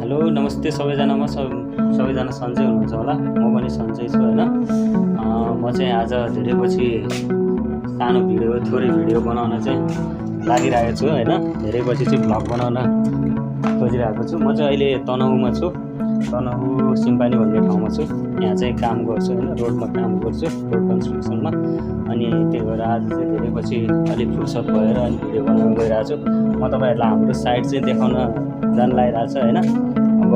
Hello नमस्ते सबैजनामा सबैजना सन्चै हुनुहुन्छ होला। म पनि सन्चै छु होइन। म चाहिँ आज धेरै पछि सानो भिडियो थोरै भिडियो बनाउन चाहिँ लागिरहेको छु होइन। धेरै पछि चाहिँ भ्लग बनाउन खोजिरहेको छु। म चाहिँ अहिले तनहुँमा छु। तनहुँ सिम्पानी भन्ने ठाउँमा छु। यहाँ चाहिँ काम गर्छु होइन, रोडमा काम गर्छु, रोड कन्स्ट्रक्सनमा। अनि त्यही भएर आज चाहिँ धेरै पछि अलिक फुर्सद भएर अनि भिडियो बनाउन गइरहेको छु। म तपाईँहरूलाई हाम्रो साइड चाहिँ देखाउन जान लागिरहेको छ होइन। अब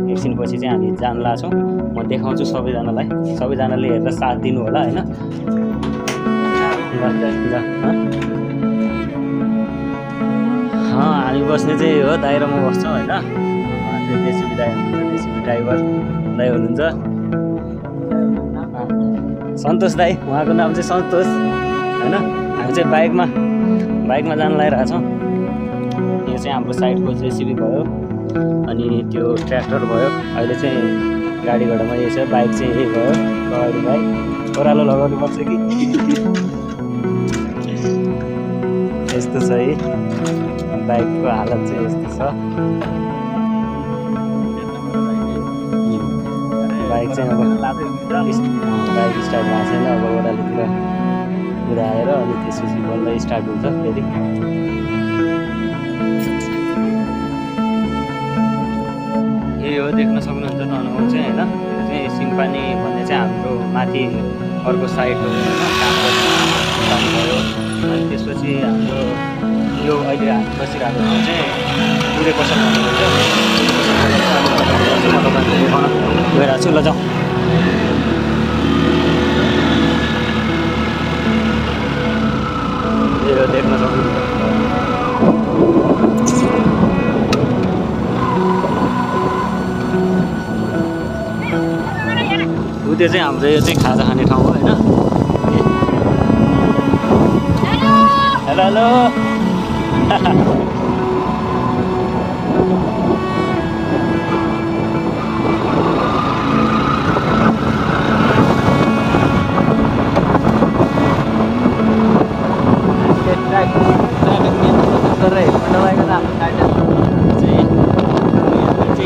एकछिनपछि चाहिँ हामी जान लाग्छौँ। म देखाउँछु सबैजनाले हेरेर साथ दिनु होला होइन। हामी बस्ने चाहिँ हो दाइ र म बस्छौँ होइन। जेसिबी दाइ हुनुहुन्छ, जेसिबी ड्राइभर दाइ हुनुहुन्छ सन्तोष दाइ, उहाँको नाम चाहिँ सन्तोष होइन। हामी चाहिँ बाइकमा जान लागिरहेको छौँ। यो चाहिँ हाम्रो साइडको जेसिबी भयो, अनि त्यो ट्र्याक्टर भयो। अहिले चाहिँ गाडी घोडामा यही छ। बाइक चाहिँ यही भयो, अगाडि बाइक ओह्रालो लगाउनु पर्छ कि यस्तो छ है बाइकको हालत चाहिँ यस्तो छ। बाइक चाहिँ अब बाइक स्टार्ट भएको छैन। अब ओह्रालोतिर कुदाएर अनि त्यसपछि बल्ल स्टार्ट हुन्छ फेरि। यही हो, देख्न सक्नुहुन्छ तनहुँ चाहिँ होइन। यो चाहिँ सिम्पानी भन्ने चाहिँ हाम्रो माथि अर्को साइड हो होइन, काम गर्ने भयो। अनि त्यसपछि हाम्रो यो अहिले हामी बसिरहेको ठाउँ चाहिँ पुरै पसल भन्ने रहेछ। म तपाईँहरूले देखाउन गइरहेको छु। ल जाउँ। यो देख्न सक्नुहुन्छ त्यो चाहिँ हाम्रो यो चाहिँ खाजा खाने ठाउँ हो होइन। हेलो हेलो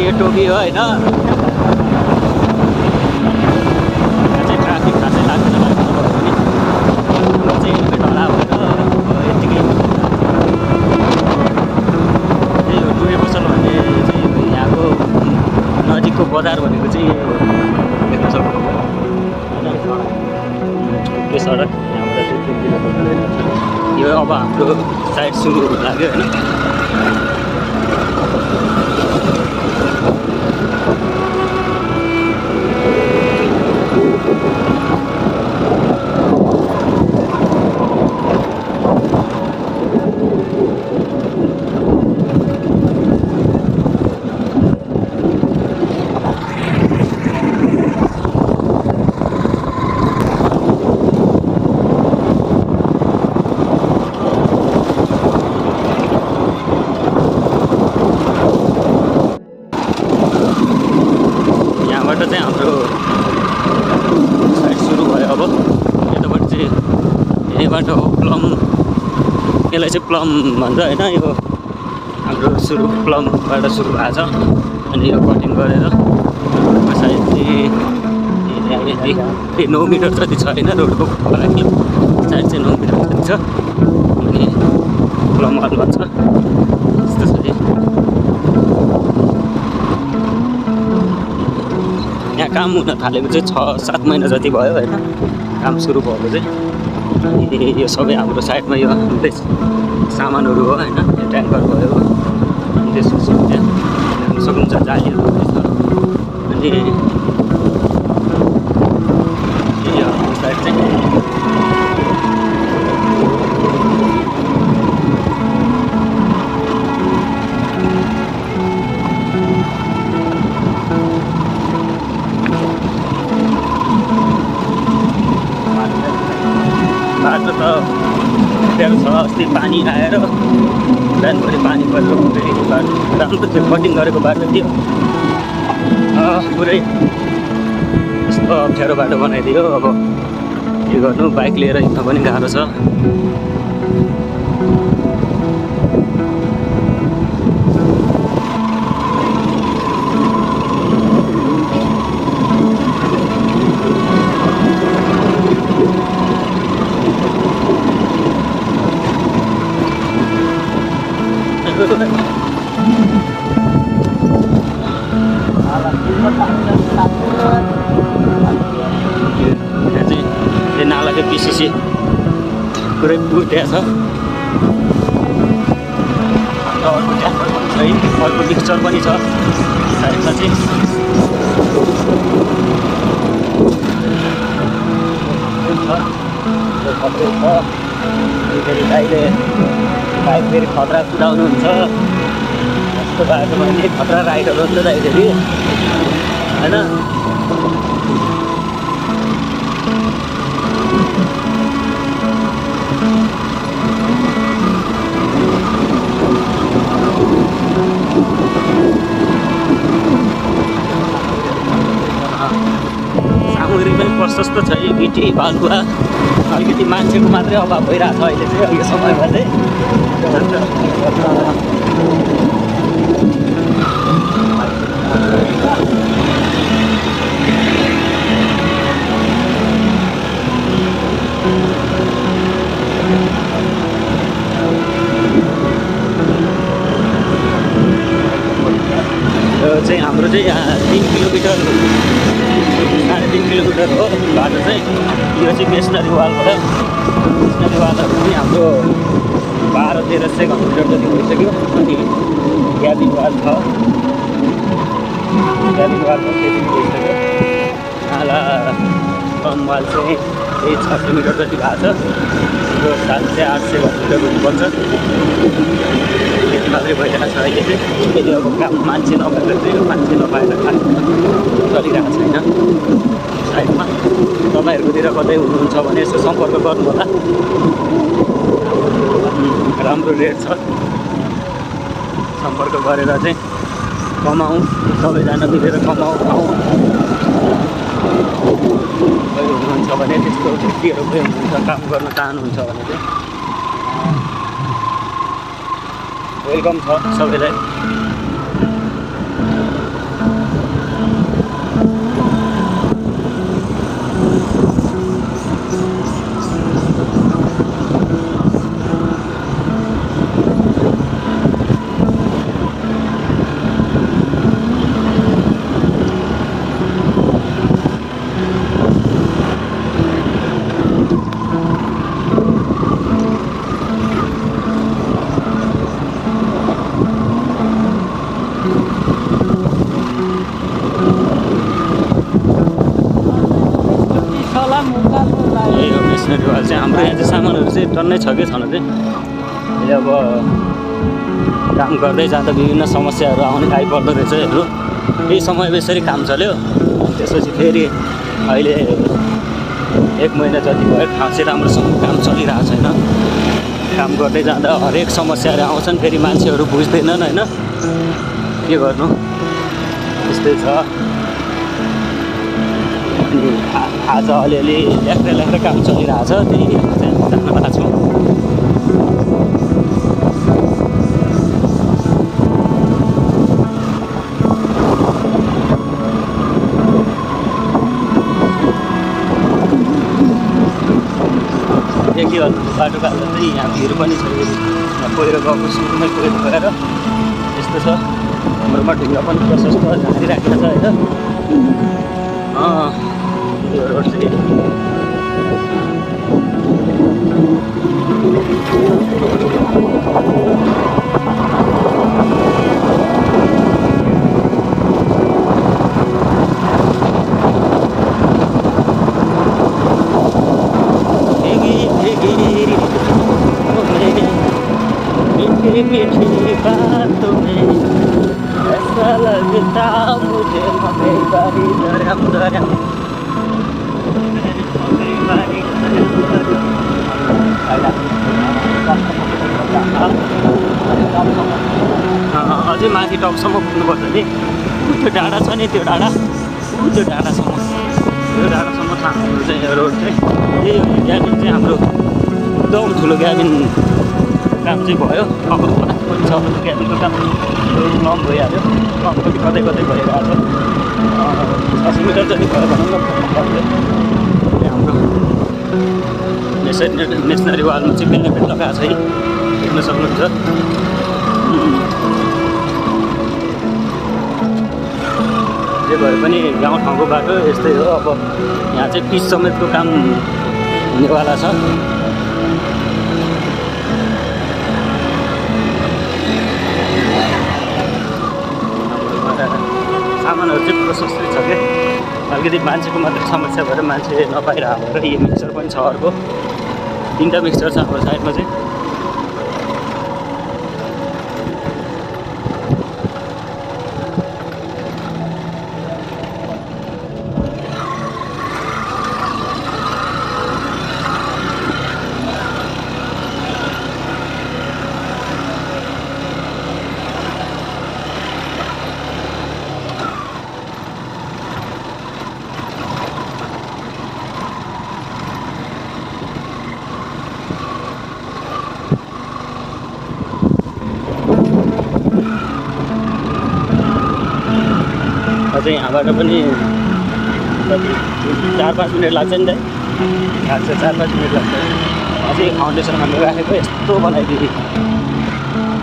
यो टोपी हो होइन। ट्राफिक खासै लाग्दैन चाहिँ हेलमेट हला भएर यत्तिकै त्यही हो। टुरे पसल भन्ने चाहिँ यहाँको नजिकको बजार भनेको चाहिँ यही हो, देख्न सक्नुहुन्छ होइन। त्यो सडक यहाँबाट चाहिँ 3 किलोमिटर यो। अब हाम्रो साइड सुरु हुन लाग्यो होइन। चाहिँ हाम्रो साइड सुरु भयो। अब यताबाट चाहिँ यहीँबाट हो प्लम, यसलाई चाहिँ प्लम भन्छ होइन। यो हाम्रो प्लमबाट सुरु भएको छ। अनि यो कटिङ गरेर साइड चाहिँ 9 मिटर जति छ होइन। रोडको लागि साइड चाहिँ 9 मिटर जति छ। अनि प्लम हल भन्छ यस्तो छ। यहाँ काम हुन थालेको चाहिँ 6-7 महिना जति भयो होइन, काम सुरु भएको चाहिँ। अनि यो सबै हाम्रो साइडमा यो हाम्रै सामानहरू हो होइन। यो ट्याङ्कर भयो, अनि त्यसपछि त्यहाँ देख्न सक्नुहुन्छ जालीहरू छ। अनि यो हाम्रो साइड चाहिँ बाटो त अप्ठ्यारो छ। अस्ति पानी आएर बिहानभरि पानी परेर फेरि बाटो राम्रो थियो, कटिङ गरेको बाटो थियो। पुरै यस्तो अप्ठ्यारो बाटो बनाइदियो। अब के गर्नु, बाइक लिएर हिँड्न पनि गाह्रो छ। मात्रै यहाँ चाहिँ यो नालाको पिसिसी पुरै बुटेको छ। अर्को ट्याङ्कर पनि छ है, अर्को मिक्सचर पनि छ साइडमा चाहिँ। फेरि दाइले बाइक फेरि खतरा कुदाउनुहुन्छ जस्तो भएको भने खतरा राइडर हो नि त दाइ फेरि होइन। सामग्री पनि प्रशस्त छ है, गिटी बालुवा अलिकति मान्छेको मात्रै अभाव भइरहेछ अहिले चाहिँ, अहिले समयमा चाहिँ। यो चाहिँ हाम्रो चाहिँ यहाँ 3 किलोमिटर 3.5 किलोमिटर हो बाटो चाहिँ। यो चाहिँ मेसनरी वालबाट, मेसनरी वालहरू पनि हाम्रो 12-13 किलोमिटर जति भइसक्यो। अनि ग्याबिन वाल छ, ग्याबिन वाल पनि त्यति भइसक्यो। नाला कम वाल चाहिँ 6 किलोमिटर जति भएको छ। यो 700-800 किलोमिटर हुनुपर्छ, त्यति मात्रै भइरहेको छ अहिले चाहिँ। अहिले अब काम मान्छे नभएर चाहिँ मान्छे नपाएर खास चलिरहेको छैन साइडमा। तपाईँहरूकोतिर कतै हुनुहुन्छ भने यसो सम्पर्क गर्नु होला, राम्रो रेट छ। सम्पर्क गरेर चाहिँ कमाउँ, सबैजना मिलेर कमाउँ खाउँ। कोही हुनुहुन्छ भने त्यस्तो व्यक्तिहरू कोही हुनुहुन्छ काम गर्न चाहनुहुन्छ भने चाहिँ वेलकम छ सबैलाई। मेसनरी वाल चाहिँ हाम्रो यहाँ चाहिँ सामानहरू चाहिँ टन्नै छ कि छन चाहिँ। अहिले अब काम गर्दै जाँदा विभिन्न समस्याहरू आउने आइपर्दो रहेछहरू। यही समयमा यसरी काम चल्यो, त्यसपछि फेरि अहिले 1 महिना जति भयो खासै राम्रोसँग काम चलिरहेको छैन। काम गर्दै जाँदा हरेक समस्याहरू आउँछन्, फेरि मान्छेहरू बुझ्दैनन् होइन, के गर्नु त्यस्तै छ। अनि आज अलिअलि ल्याक्रै काम चलिरहेछ, त्यही चाहिँ जान भएको छु। देखिहाल्नु बाटोको हालत चाहिँ यहाँ भिड पनि छ। यहाँ पहिरो गएको सुरुमै पहिरो गएर यस्तो छ। हाम्रोमा ढुङ्गा पनि प्रशस्त झारिराखेको छ होइन। यो रोड चाहिँ मीठी बातों में ऐसा लगता मुझे हमें बारी दरम दरम अझै माथि टपसम्म पुग्नुपर्छ नि। त्यो डाँडा छ नि, त्यो डाँडा त्यो डाँडासम्म, त्यो डाँडासम्म छ हाम्रो चाहिँ यो रोड चाहिँ। यही हो ग्याबिन चाहिँ हाम्रो एकदम ठुलो ग्याबिन काम चाहिँ भयो। अब पनि छ ग्याबिनको काम नम भइहाल्यो, नम पनि कतै कतै भइरहेको छ। 80 मिटर जति भयो भनौँ न। हाम्रो नेसनरी वालमा चाहिँ बेल्ने लगाएको छ है, देख्न सक्नुहुन्छ। जे भए पनि गाउँठाउँको बाटो यस्तै हो। अब यहाँ चाहिँ पिच समेतको काम हुनेवाला छ। सामानहरू चाहिँ प्रशस्तै छ क्या। अलिकति मान्छेको मात्रै समस्या भएर मान्छे नपाइरहेको भएर यो मिक्सचर पनि छ। अर्को 3टा मिक्सचर छ हाम्रो साइडमा चाहिँ। अझै यहाँबाट पनि 4-5 मिनट लाग्छ नि त। लाग्छ 4-5 मिनट लाग्छ। अझै फाउन्डेसन हाल्नु राखेको यस्तो बनाइदियो।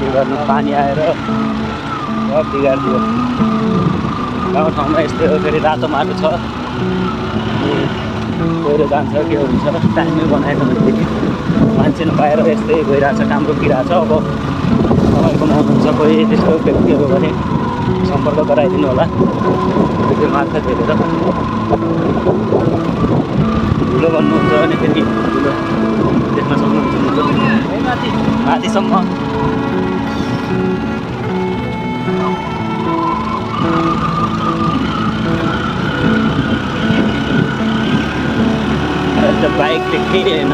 के गर्नु, पानी आएर सब बिगारिदियो। गाउँठाउँमा यस्तै हो। फेरि रातो माटो छ, पहिरो जान्छ के हुन्छ। टाइममै बनाएको भनेदेखि मान्छे नपाएर यस्तै भइरहेछ, काम रोकिरहेछ। अब तपाईँकोमा हुनुहुन्छ कोही त्यस्तो व्यक्तिहरू भने सम्पर्क गराइदिनु होला। त्यो मार्फत हेरेर धुलो भन्नुहुन्छ भने फेरि धुलो देख्न सक्नुहुन्छ। माथिसम्म बाइकले केही होइन।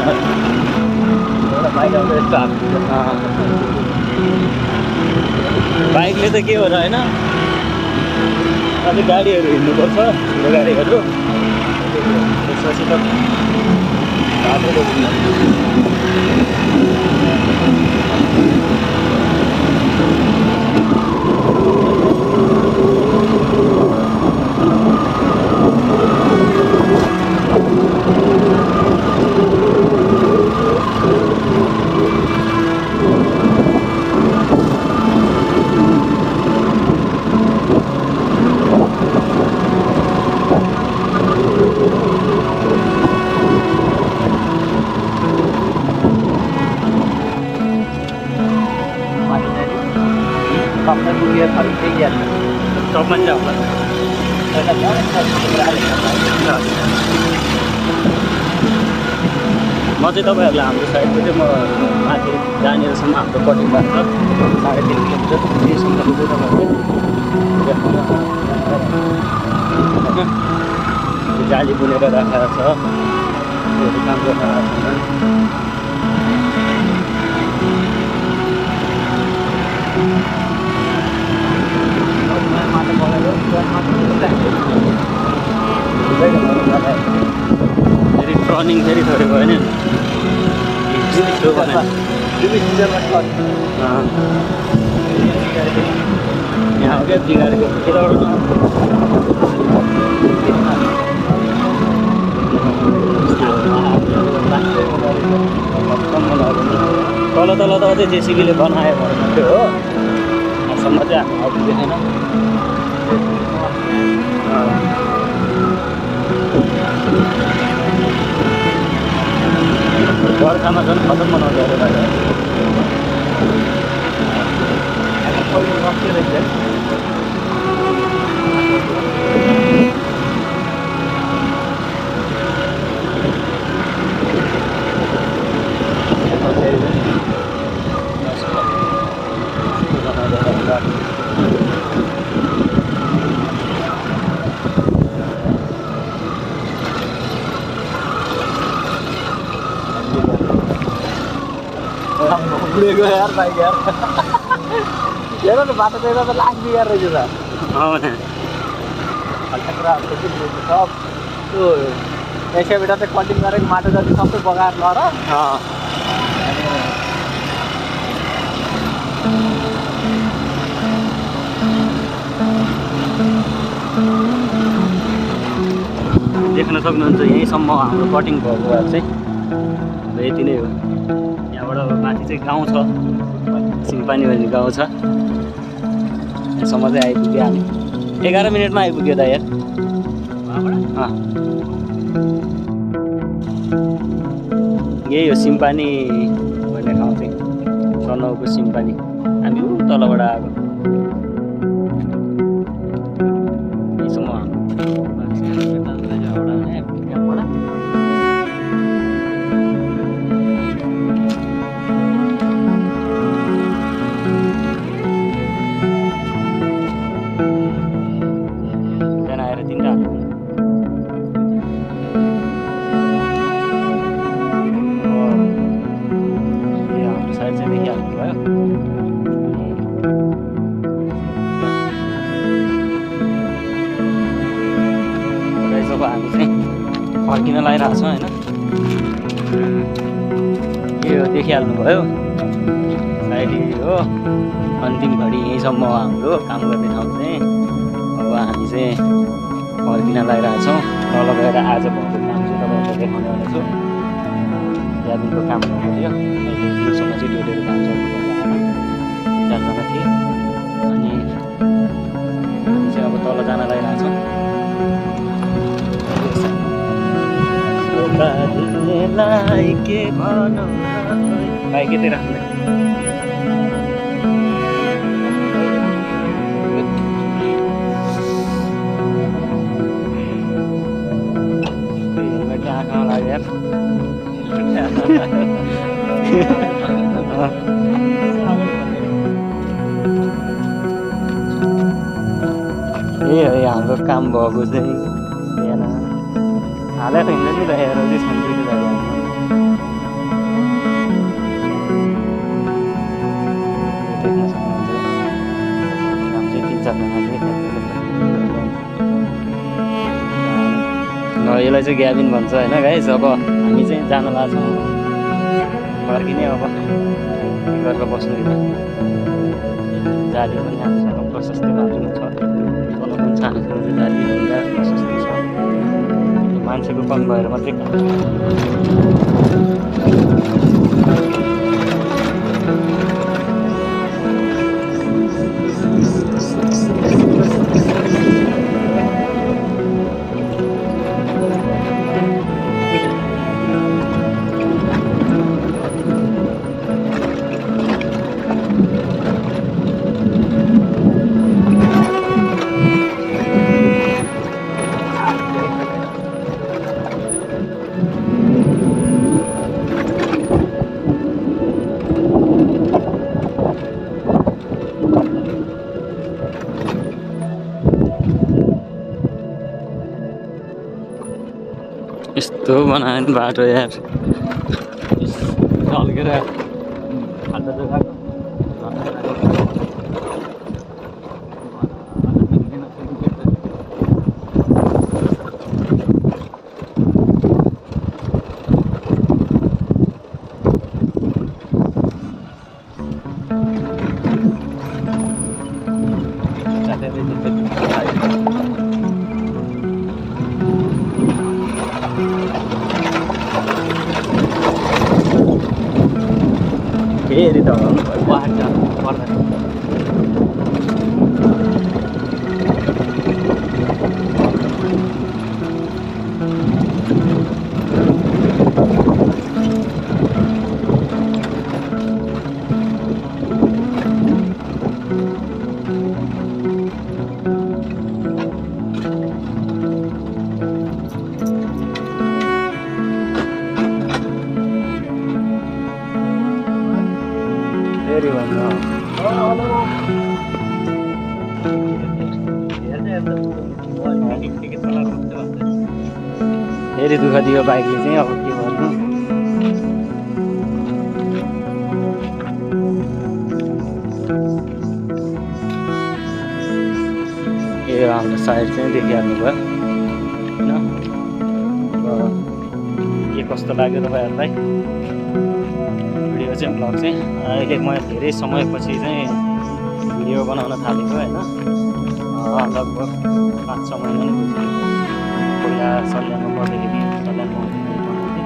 एउटा बाइक आउँदा यस्तो बाइकले त के हो र होइन। अझै गाडीहरू हिँड्नुपर्छ, ठुलो गाडीहरू। त्यसपछि त बाटो देखिन्न। टपमा जाऊ। म चाहिँ तपाईँहरूलाई हाम्रो साइडको चाहिँ म माथि जहाँनिरसम्म हाम्रो कटिङ भएको छ 3.5 किलोमिटर त्यहीसम्म चाहिँ तपाईँहरूले जाली बुनेर राखेको छ। त्योहरू काम गरिरहेको छ। फेरि टर्निङ फेरि थोरै भयो नि। यहाँ हो क्या बिगारेको। तल तल त अझै जेसिबीले बनायो भने मात्रै हो। यहाँसम्म चाहिँ हामी आइपुगेन। बर्खामा झन् खतम बनाउँछ अरे बाहिर। यार भाइ यार हेर न बाटो चाहिँ त लाग बिगार रहेछ त। पुरा सब त्यो एसियाबाट चाहिँ कटिङ गरेको माटो जति सबै बगाएर लर। देख्न सक्नुहुन्छ यहीँसम्म हाम्रो कटिङ भएको भएर चाहिँ यति नै हो। यहाँबाट माथि चाहिँ गाउँ छ, सिम्पानी भन्ने गाउँ छ, यसम्म चाहिँ आइपुग्यो हामी। 11 मिनटमा आइपुग्यो त यार। यही हो सिम्पानी भन्ने ठाउँ चाहिँ, तनहुँको सिम्पानी। हामी तलबाट आएको यहीसम्म आएर 3टा हाम्रो साइड चाहिँ देखिहाल्नु भयो। जब हामी चाहिँ फर्किन लागिरहेको छौँ होइन, यो देखिहाल्नु भयो साइड हो अन्तिम घडी। यहीँसम्म हो हाम्रो काम गर्ने ठाउँ चाहिँ। अब हामी चाहिँ फर्किन लागिरहेको छौँ। तल गएर आज भएको काम चाहिँ तपाईँहरूलाई देखाउने वाला छु। क्याबिनको काम गर्नुपऱ्यो, अहिले दिउँसम्म चाहिँ टोइलेटको काम चल्नु पर्यो, 4जना थिए। अनि हामी चाहिँ अब तल जान लागिरहेको छौँ। के भनौँ बाइक यतै राख्नु। हेलमेट आँखामा लाग्यो यार। ए है हाम्रो काम भएको चाहिँ बिहान हालेर हिँड्दैन नि त हेर चाहिँ छन्छु देख्न सक्नुहुन्छ। काम चाहिँ 3-4जना यसलाई चाहिँ ग्याबिन भन्छ होइन गाइस। अब हामी चाहिँ जान लाग्छौँ फर्किने। अब के गरेर बस्नु त, जाली पनि हामीसँग प्रशस्तै मात्रामा छ। तल पनि सानो सानो जाली ढुङ्गा प्रशस्तै छ। मान्छेको कम भएर मात्रै काम यस्तो बनायो नि बाटो यार। ढल्केर हाल्दा फेरि त पर्दैन। फेरि भन्नु फेरि दुःख दियो बाइकले चाहिँ। अब के गर्नु, यो हाम्रो साइड चाहिँ देखिहाल्नु भयो होइन। अब के कस्तो लाग्यो तपाईँहरूलाई भिडियो चाहिँ, भ्लग चाहिँ। अहिले म धेरै समयपछि चाहिँ भिडियो बनाउन थालेको होइन। लगभग 5-6 महिना नै भइसक्यो। पहिला सल्यानमा पढ्दाखेरि सल्यानमा बनाउँथेँ।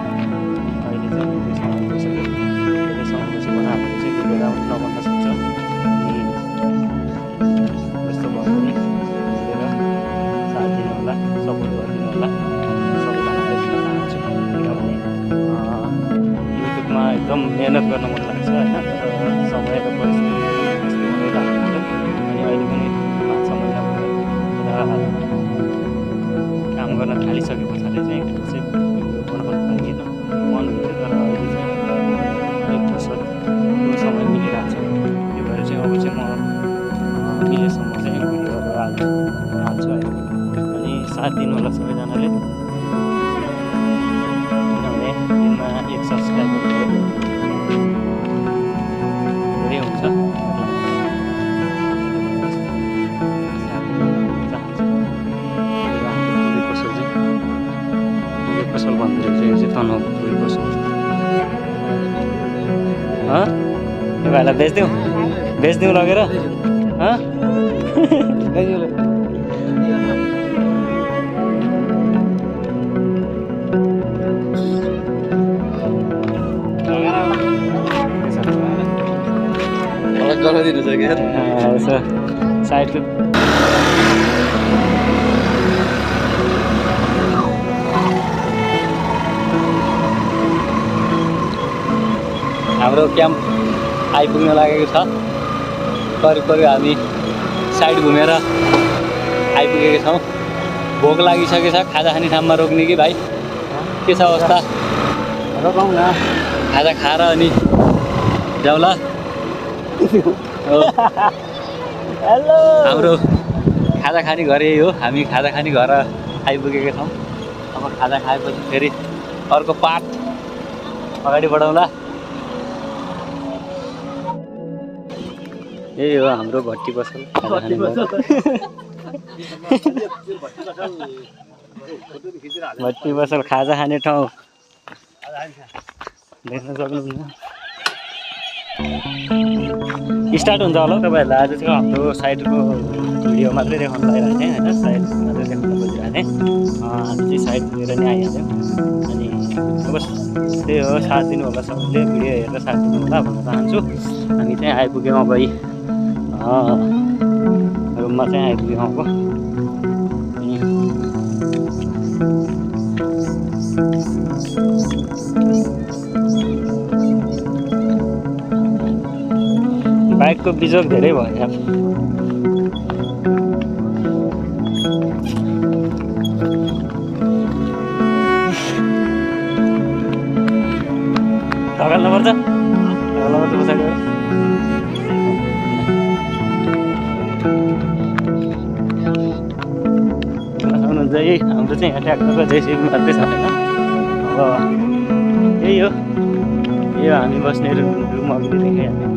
अहिले चाहिँ धेरै समय भइसक्यो। धेरै समयपछि बनाएको चाहिँ भिडियो नबन्न सक्छ। होइन, तर समय र परिस्थिति यस्तै हुँदै लागेको छ। अनि अहिले पनि 5-6 महिना भयो काम गर्न थालिसके पछाडि चाहिँ चाहिँ बनाउन पाइएन। मन हुन्थ्यो तर अहिले चाहिँ अलिक फुर्सदको समय मिलिरहेको छ। त्यो भएर चाहिँ अब चाहिँ म मिलेसम्म चाहिँ भिडियोहरू हाल्छु है। अनि साथ दिनु होला सबैजनाले, किनभने दिनमा 1 सब्सक्राइबर धेरै हुन्छ। पसल भन्दो रहेछ यो चाहिँ तनहुँ पुरी पसल। यो भाइलाई बेच्दिउँ लगेर गराइदिनु छ क्या यसो साइडको हाम्रो क्याम्प आइपुग्न लागेको छ। करिब हामी साइड घुमेर आइपुगेका छौँ। भोक लागिसकेको छ। खाजा खाने ठाउँमा रोक्ने कि भाइ? के छ अवस्था? रोकाउँ न, खाजा खाएर अनि जाउँ ल। हेलो, हाम्रो खाजा खाने घर यही हो। हामी खाजा खाने घर आइपुगेका छौँ। अब खाजा खाएपछि फेरि अर्को पाठ अगाडि बढाउँला। यही हो हाम्रो भट्टी पसल। भट्टी पसल खाजा खाने ठाउँ देख्न सक्नुहुन्न। स्टार्ट हुन्छ होला तपाईँहरूलाई। आज चाहिँ हाम्रो साइडको भिडियो मात्रै देखाउनु लागिरहेको थिएँ होइन, साइड मात्रै देखाउनु खोजिरहेको थिएँ। हामी चाहिँ साइड लिएर नै आइहाल्यौँ। अनि बस त्यही हो, साथ दिनु होला सबैले, भिडियो हेरेर साथ दिनु होला भन्न चाहन्छु। हामी चाहिँ आइपुग्यौँ अब रुममा चाहिँ आइपुग्यौँ अब। बाइकको बिजोग धेरै भयो यार। ढकाल्नुपर्छ पछाडि। हुनुहुन्छ यही हाम्रो चाहिँ यहाँ ट्र्याक्टरको जेसिबी मात्रै छ होइन। अब यही हो हामी बस्ने रुम अघि देखाइहाल्यो।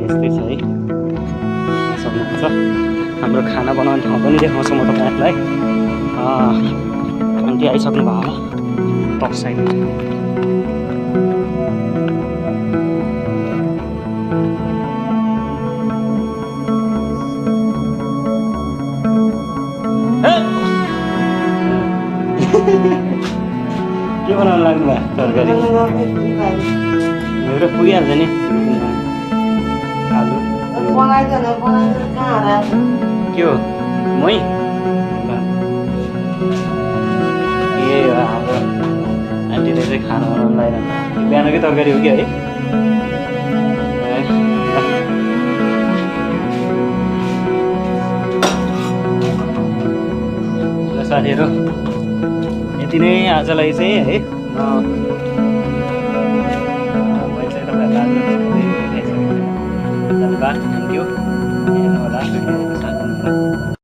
यस्तै छ है, सक्नुहुन्छ। हाम्रो खाना बनाउने ठाउँ पनि देखाउँछु म तपाईँहरूलाई। आन्टी आइसक्नु भयो होला टप साइड। के बनाउनु लाग्नु भयो? तरकारी मेरो पुगिहाल्छ नि। आलु के हो मै? यही हो हाम्रो आन्टीले चाहिँ खाना बनाउनु लगाइरहनु। बिहानकै तरकारी हो कि है? साथीहरू यति नै आजलाई चाहिँ है।